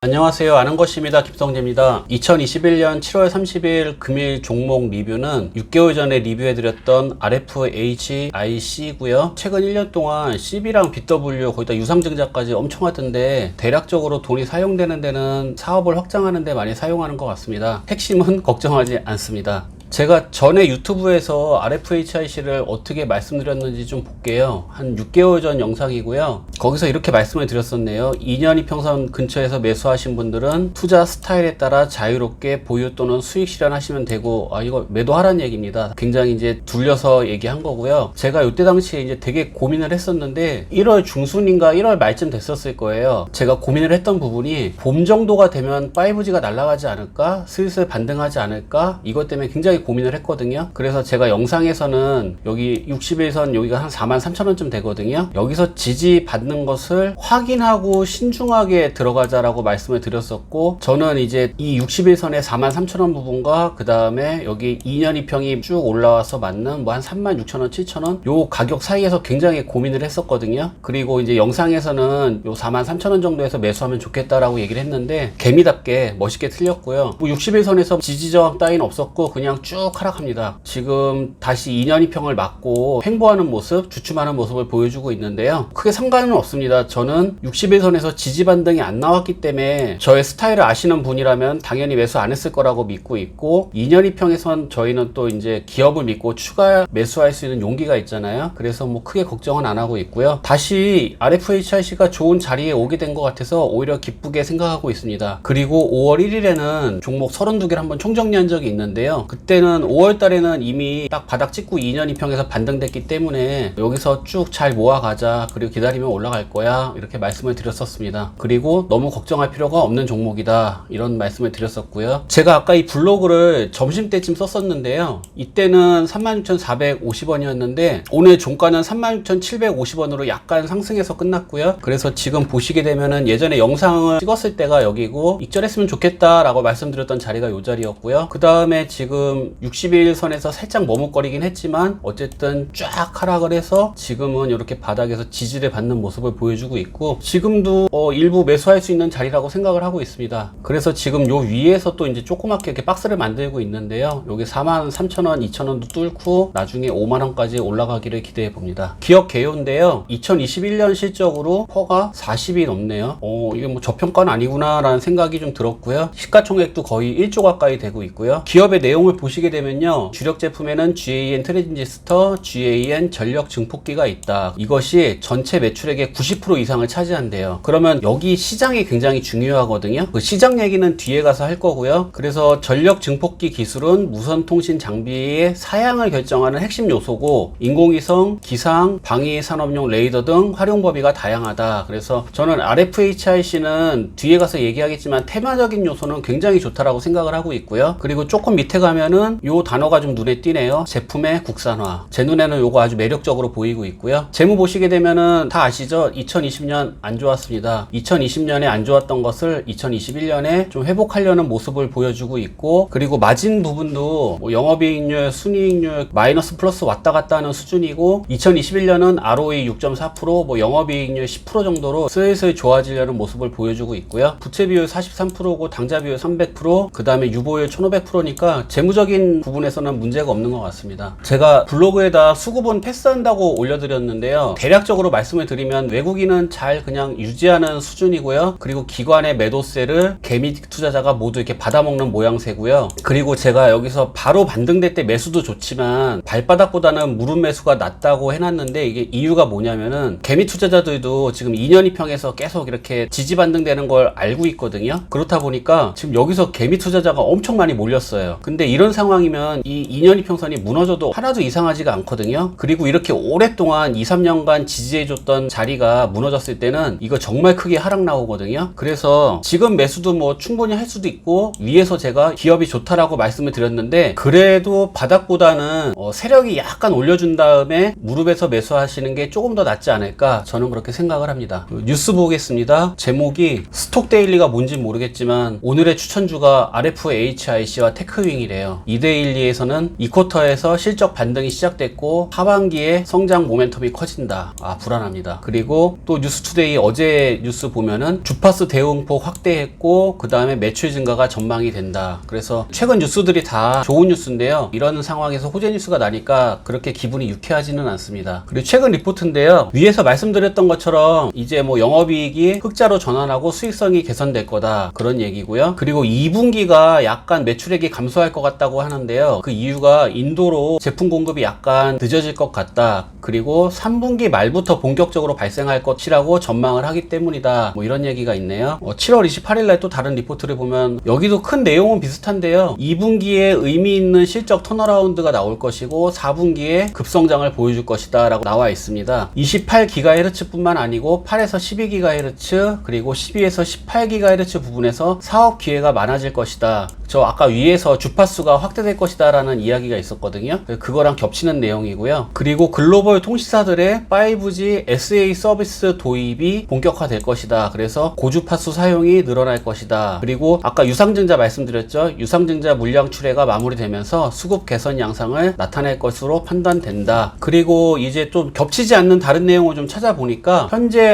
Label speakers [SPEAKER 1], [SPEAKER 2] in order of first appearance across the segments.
[SPEAKER 1] 안녕하세요. 아는 것입니다. 김성재입니다. 2021년 7월 30일 금일 종목 리뷰는 6개월 전에 리뷰해드렸던 RFHIC고요. 최근 1년 동안 CB랑 BW 거의 다 유상증자까지 엄청 하던데 대략적으로 돈이 사용되는 데는 사업을 확장하는 데 많이 사용하는 것 같습니다. 핵심은 걱정하지 않습니다. 제가 전에 유튜브에서 RFHIC를 어떻게 말씀드렸는지 좀 볼게요. 한 6개월 전 영상이고요. 거기서 이렇게 말씀을 드렸었네요. 2년 이평선 근처에서 매수하신 분들은 투자 스타일에 따라 자유롭게 보유 또는 수익 실현하시면 되고, 이거 매도하라는 얘기입니다. 굉장히 이제 둘려서 얘기한 거고요. 제가 이때 당시에 이제 되게 고민을 했었는데 1월 중순인가 1월 말쯤 됐었을 거예요. 제가 고민을 했던 부분이 봄 정도가 되면 5G가 날아가지 않을까? 슬슬 반등하지 않을까? 이것 때문에 굉장히 고민을 했거든요. 그래서 제가 영상에서는 여기 60일선 여기가 한 43,000원쯤 되거든요. 여기서 지지 받는 것을 확인하고 신중하게 들어가자라고 말씀을 드렸었고, 저는 이제 이 60일선의 43,000원 부분과 그 다음에 여기 2년 이평이 쭉 올라와서 맞는 뭐 한 36,000원, 7,000원 요 가격 사이에서 굉장히 고민을 했었거든요. 그리고 이제 영상에서는 요 43,000원 정도에서 매수하면 좋겠다라고 얘기를 했는데 개미답게 멋있게 틀렸고요. 뭐 60일선에서 지지 저항 따위는 없었고 그냥 쭉 하락합니다. 지금 다시 2년 이평을 맞고 횡보하는 모습, 주춤하는 모습을 보여주고 있는데요. 크게 상관은 없습니다. 저는 60일선에서 지지 반등이 안 나왔기 때문에 저의 스타일을 아시는 분이라면 당연히 매수 안 했을 거라고 믿고 있고, 2년 이평에선 저희는 또 이제 기업을 믿고 추가 매수할 수 있는 용기가 있잖아요. 그래서 뭐 크게 걱정은 안 하고 있고요. 다시 RFHIC가 좋은 자리에 오게 된 것 같아서 오히려 기쁘게 생각하고 있습니다. 그리고 5월 1일에는 종목 32개를 한번 총정리한 적이 있는데요. 그때는 5월 달에는 이미 딱 바닥 찍고 2년 이평에서 반등됐기 때문에 여기서 쭉 잘 모아가자, 그리고 기다리면 올라갈 거야, 이렇게 말씀을 드렸었습니다. 그리고 너무 걱정할 필요가 없는 종목이다, 이런 말씀을 드렸었고요. 제가 아까 이 블로그를 점심때쯤 썼었는데요. 이때는 36,450원이었는데 오늘 종가는 36,750원으로 약간 상승해서 끝났고요. 그래서 지금 보시게 되면은 예전에 영상을 찍었을 때가 여기고 익절했으면 좋겠다 라고 말씀드렸던 자리가 이 자리였고요. 그 다음에 지금 60일선에서 살짝 머뭇거리긴 했지만 어쨌든 쫙 하락을 해서 지금은 이렇게 바닥에서 지지를 받는 모습을 보여주고 있고, 지금도 일부 매수할 수 있는 자리라고 생각을 하고 있습니다. 그래서 지금 요 위에서 또 이제 조그맣게 이렇게 박스를 만들고 있는데요. 여기 43,000원, 2,000원도 뚫고 나중에 5만원까지 올라가기를 기대해 봅니다. 기업 개요인데요. 2021년 실적으로 퍼가 40이 넘네요. 이게 뭐 저평가는 아니구나 라는 생각이 좀 들었고요. 시가총액도 거의 1조 가까이 되고 있고요. 기업의 내용을 보시게 되면요, 주력 제품에는 GAN 트랜지스터, GAN 전력 증폭기가 있다. 이것이 전체 매출액의 90% 이상을 차지한대요. 그러면 여기 시장이 굉장히 중요하거든요. 그 시장 얘기는 뒤에 가서 할 거고요. 그래서 전력 증폭기 기술은 무선 통신 장비의 사양을 결정하는 핵심 요소고, 인공위성, 기상, 방위 산업용 레이더 등 활용 범위가 다양하다. 그래서 저는 RFHIC는 뒤에 가서 얘기하겠지만 테마적인 요소는 굉장히 좋다라고 생각을 하고 있고요. 그리고 조금 밑에 가면은 요 단어가 좀 눈에 띄네요. 제품의 국산화. 제 눈에는 요거 아주 매력적으로 보이고 있고요. 재무 보시게 되면은 다 아시죠? 2020년 안 좋았습니다. 2020년에 안 좋았던 것을 2021년에 좀 회복하려는 모습을 보여주고 있고, 그리고 마진 부분도 뭐 영업이익률, 순이익률 마이너스 플러스 왔다 갔다 하는 수준이고, 2021년은 ROE 6.4%, 뭐 영업이익률 10% 정도로 슬슬 좋아지려는 모습을 보여주고 있고요. 부채 비율 43%고 당좌 비율 300%, 그 다음에 유보율 1500%니까 재무적인 부분에서는 문제가 없는 것 같습니다. 제가 블로그에다 수급은 패스한다고 올려드렸는데요. 대략적으로 말씀을 드리면 외국인은 잘 그냥 유지하는 수준이고요. 그리고 기관의 매도세를 개미 투자자가 모두 이렇게 받아먹는 모양새고요. 그리고 제가 여기서 바로 반등될 때 매수도 좋지만 발바닥보다는 무릎 매수가 낫다고 해놨는데, 이게 이유가 뭐냐면은 개미 투자자들도 지금 2년 이평에서 계속 이렇게 지지 반등되는 걸 알고 있거든요. 그렇다 보니까 지금 여기서 개미 투자자가 엄청 많이 몰렸어요. 근데 이런 상황이면 이 2년 이평선이 무너져도 하나도 이상하지가 않거든요. 그리고 이렇게 오랫동안 2, 3년간 지지해줬던 자리가 무너졌을 때는 이거 정말 크게 하락 나오거든요. 그래서 지금 매수도 뭐 충분히 할 수도 있고, 위에서 제가 기업이 좋다라고 말씀을 드렸는데 그래도 바닥보다는 세력이 약간 올려준 다음에 무릎에서 매수하시는 게 조금 더 낫지 않을까, 저는 그렇게 생각을 합니다. 뉴스 보겠습니다. 제목이 스톡데일리가 뭔지 모르겠지만 오늘의 추천주가 RFHIC와 테크윙이래요. 2대1리에서는 2쿼터에서 실적 반등이 시작됐고 하반기에 성장 모멘텀이 커진다. 불안합니다. 그리고 또 뉴스투데이 어제 뉴스 보면은 주파수 대응폭 확대했고 그 다음에 매출 증가가 전망이 된다. 그래서 최근 뉴스들이 다 좋은 뉴스인데요. 이런 상황에서 호재 뉴스가 나니까 그렇게 기분이 유쾌하지는 않습니다. 그리고 최근 리포트인데요. 위에서 말씀드렸던 것처럼 이제 뭐 영업이익이 흑자로 전환하고 수익성이 개선될 거다. 그런 얘기고요. 그리고 2분기가 약간 매출액이 감소할 것 같다고 하는데요. 그 이유가 인도로 제품 공급이 약간 늦어질 것 같다. 그리고 3분기 말부터 본격적으로 발생할 것이라고 전망을 하기 때문이다. 뭐 이런 얘기가 있네요. 7월 28일 날 또 다른 리포트를 보면 여기도 큰 내용은 비슷한데요. 2분기에 의미 있는 실적 턴어라운드가 나올 것이고 4분기에 급성장을 보여줄 것이다 라고 나와 있습니다. 28GHz 뿐만 아니고 8에서 12GHz 그리고 12에서 18GHz 부분에서 사업 기회가 많아질 것이다. 저 아까 위에서 주파수가 확대될 것이다 라는 이야기가 있었거든요. 그거랑 겹치는 내용이고요. 그리고 글로벌 통신사들의 5G SA 서비스 도입이 본격화될 것이다. 그래서 고주파수 사용이 늘어날 것이다. 그리고 아까 유상증자 말씀드렸죠. 유상증자 물량 출회가 마무리되면서 수급 개선 양상을 나타낼 것으로 판단된다. 그리고 이제 좀 겹치지 않는 다른 내용을 좀 찾아보니까 현재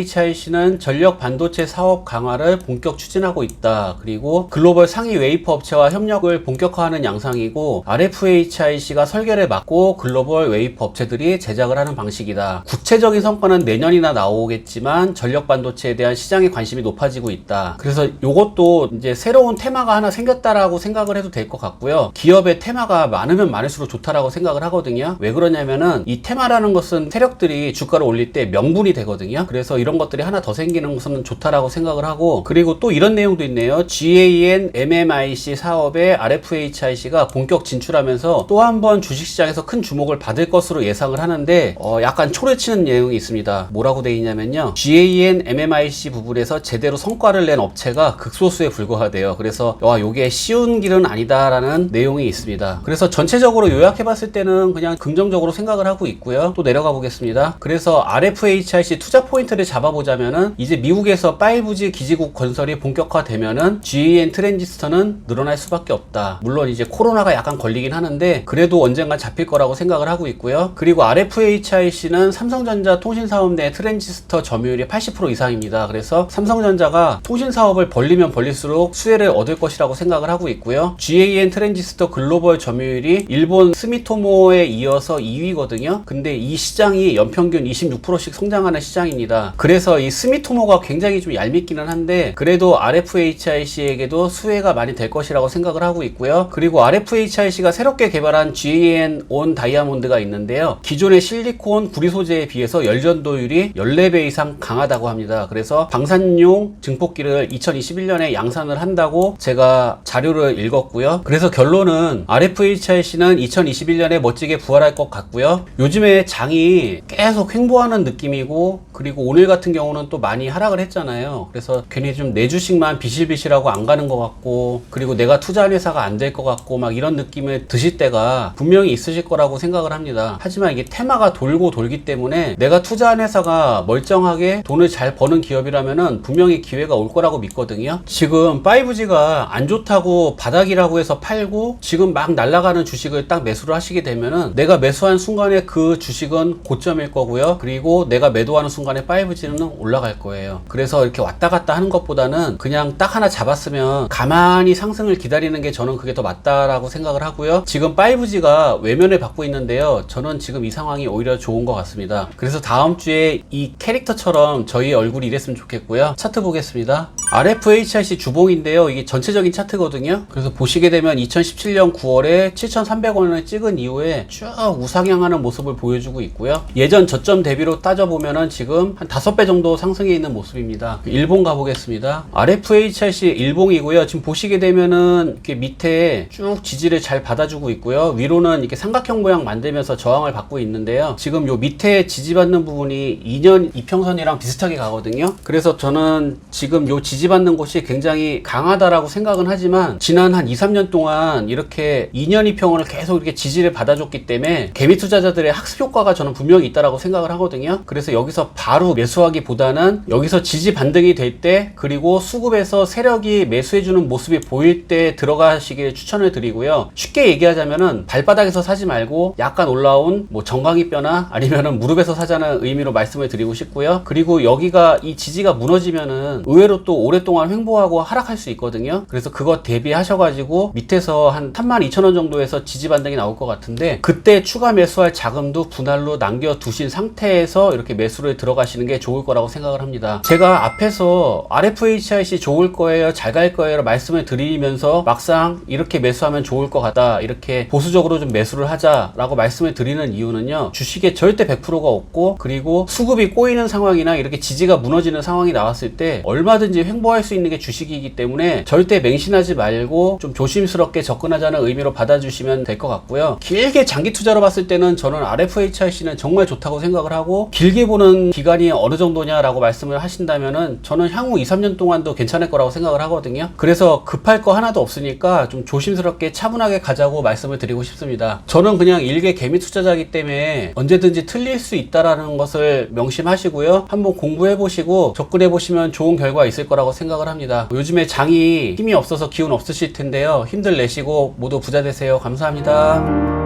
[SPEAKER 1] RFHIC는 전력 반도체 사업 강화를 본격 추진하고 있다. 그리고 글로벌 상위 웨이퍼 업체와 협력을 본격화하는 양상이고 RFHIC가 설계를 맡고 글로벌 웨이퍼 업체들이 제작을 하는 방식이다. 구체적인 성과는 내년이나 나오겠지만 전력 반도체에 대한 시장의 관심이 높아지고 있다. 그래서 이것도 이제 새로운 테마가 하나 생겼다라고 생각을 해도 될 것 같고요. 기업의 테마가 많으면 많을수록 좋다라고 생각을 하거든요. 왜 그러냐면은 이 테마라는 것은 세력들이 주가를 올릴 때 명분이 되거든요. 그래서 이런 것들이 하나 더 생기는 것은 좋다라고 생각을 하고 그리고 또 이런 내용도 있네요. GAN MMIC 사업에 RFHIC가 본격 진출하면서 또 한 번 주식시장에서 큰 주목을 받을 것으로 예상을 하는데 약간 초래치는 내용이 있습니다. 뭐라고 돼 있냐면요. GAN MMIC 부분에서 제대로 성과를 낸 업체가 극소수에 불과하대요. 그래서 요게 쉬운 길은 아니다라는 내용이 있습니다. 그래서 전체적으로 요약해봤을 때는 그냥 긍정적으로 생각을 하고 있고요. 또 내려가 보겠습니다. 그래서 RFHIC 투자 포인트를 잡아보자면은 이제 미국에서 5G 기지국 건설이 본격화되면은 GAN 트랜지스터는 늘어날 수밖에 없다. 물론 이제 코로나가 약간 걸리긴 하는데 그래도 언젠간 잡힐 거라고 생각을 하고 있고요. 그리고 RFHIC는 삼성전자 통신사업 내 트랜지스터 점유율이 80% 이상입니다. 그래서 삼성전자가 통신사업을 벌리면 벌릴수록 수혜를 얻을 것이라고 생각을 하고 있고요. GAN 트랜지스터 글로벌 점유율이 일본 스미토모에 이어서 2위거든요. 근데 이 시장이 연평균 26%씩 성장하는 시장입니다. 그래서 이 스미토모가 굉장히 좀 얄밉기는 한데 그래도 RFHIC에게도 수혜가 많이 될 것이라고 생각을 하고 있고요. 그리고 RFHIC가 새롭게 개발한 GAN 온 다이아몬드가 있는데요. 기존의 실리콘 구리 소재에 비해서 열전도율이 14배 이상 강하다고 합니다. 그래서 방산용 증폭기를 2021년에 양산을 한다고 제가 자료를 읽었고요. 그래서 결론은 RFHIC는 2021년에 멋지게 부활할 것 같고요. 요즘에 장이 계속 횡보하는 느낌이고 그리고 오늘 같은 경우는 또 많이 하락을 했잖아요. 그래서 괜히 좀 내 주식만 비실비실하고 안 가는 것 같고 그리고 내가 투자한 회사가 안 될 것 같고 막 이런 느낌을 드실 때가 분명히 있으실 거라고 생각을 합니다. 하지만 이게 테마가 돌고 돌기 때문에 내가 투자한 회사가 멀쩡하게 돈을 잘 버는 기업이라면은 분명히 기회가 올 거라고 믿거든요. 지금 5G가 안 좋다고 바닥이라고 해서 팔고 지금 막 날아가는 주식을 딱 매수를 하시게 되면은 내가 매수한 순간에 그 주식은 고점일 거고요. 그리고 내가 매도하는 순간에 5G는 올라갈 거예요. 그래서 이렇게 왔다 갔다 하는 것보다는 그냥 딱 하나 잡았으면 가만히 상승을 기다리는 게 저는 그게 더 맞다라고 생각을 하고요. 지금 5G가 외면을 받고 있는데요. 저는 지금 이 상황이 오히려 좋은 것 같습니다. 그래서 다음 주에 이 캐릭터처럼 저희 얼굴이 이랬으면 좋겠고요. 차트 보겠습니다. RFHIC 주봉인데요. 이게 전체적인 차트거든요. 그래서 보시게 되면 2017년 9월에 7,300원을 찍은 이후에 쭉 우상향하는 모습을 보여주고 있고요. 예전 저점 대비로 따져보면은 지금 한 5배 정도 상승해 있는 모습입니다. 일본 가보겠습니다. RFHIC 일봉이고요. 지금 보시게 되면은 이렇게 밑에 쭉 지지를 잘 받아주고 있고요. 위로는 이렇게 삼각형 모양 만들면서 저항을 받고 있는데요. 지금 요 밑에 지지받는 부분이 2년 이평선이랑 비슷하게 가거든요. 그래서 저는 지금 요 지지 지지받는 곳이 굉장히 강하다라고 생각은 하지만 지난 한 2, 3년 동안 이렇게 2년 2평을 계속 이렇게 지지를 받아줬기 때문에 개미 투자자들의 학습 효과가 저는 분명히 있다라고 생각을 하거든요. 그래서 여기서 바로 매수하기보다는 여기서 지지 반등이 될 때 그리고 수급에서 세력이 매수해주는 모습이 보일 때 들어가시길 추천을 드리고요. 쉽게 얘기하자면은 발바닥에서 사지 말고 약간 올라온 뭐 정강이뼈나 아니면은 무릎에서 사자는 의미로 말씀을 드리고 싶고요. 그리고 여기가 이 지지가 무너지면은 의외로 또 오랫동안 횡보하고 하락할 수 있거든요. 그래서 그거 대비하셔가지고 밑에서 한 32,000원 정도에서 지지 반등이 나올 것 같은데 그때 추가 매수할 자금도 분할로 남겨두신 상태에서 이렇게 매수를 들어가시는 게 좋을 거라고 생각을 합니다. 제가 앞에서 RFHIC 좋을 거예요, 잘 갈 거예요 말씀을 드리면서 막상 이렇게 매수하면 좋을 것 같다, 이렇게 보수적으로 좀 매수를 하자라고 말씀을 드리는 이유는요, 주식에 절대 100%가 없고 그리고 수급이 꼬이는 상황이나 이렇게 지지가 무너지는 상황이 나왔을 때 얼마든지 횡보할 수 있는 게 주식이기 때문에 절대 맹신하지 말고 좀 조심스럽게 접근하자는 의미로 받아주시면 될 것 같고요. 길게 장기 투자로 봤을 때는 저는 RFHIC는 정말 좋다고 생각을 하고, 길게 보는 기간이 어느 정도냐라고 말씀을 하신다면은 저는 향후 2, 3년 동안도 괜찮을 거라고 생각을 하거든요. 그래서 급할 거 하나도 없으니까 좀 조심스럽게 차분하게 가자고 말씀을 드리고 싶습니다. 저는 그냥 일개 개미 투자자이기 때문에 언제든지 틀릴 수 있다라는 것을 명심하시고요. 한번 공부해 보시고 접근해 보시면 좋은 결과 있을 거라고 생각을 합니다. 요즘에 장이 힘이 없어서 기운 없으실 텐데요. 힘들 내시고 모두 부자 되세요. 감사합니다.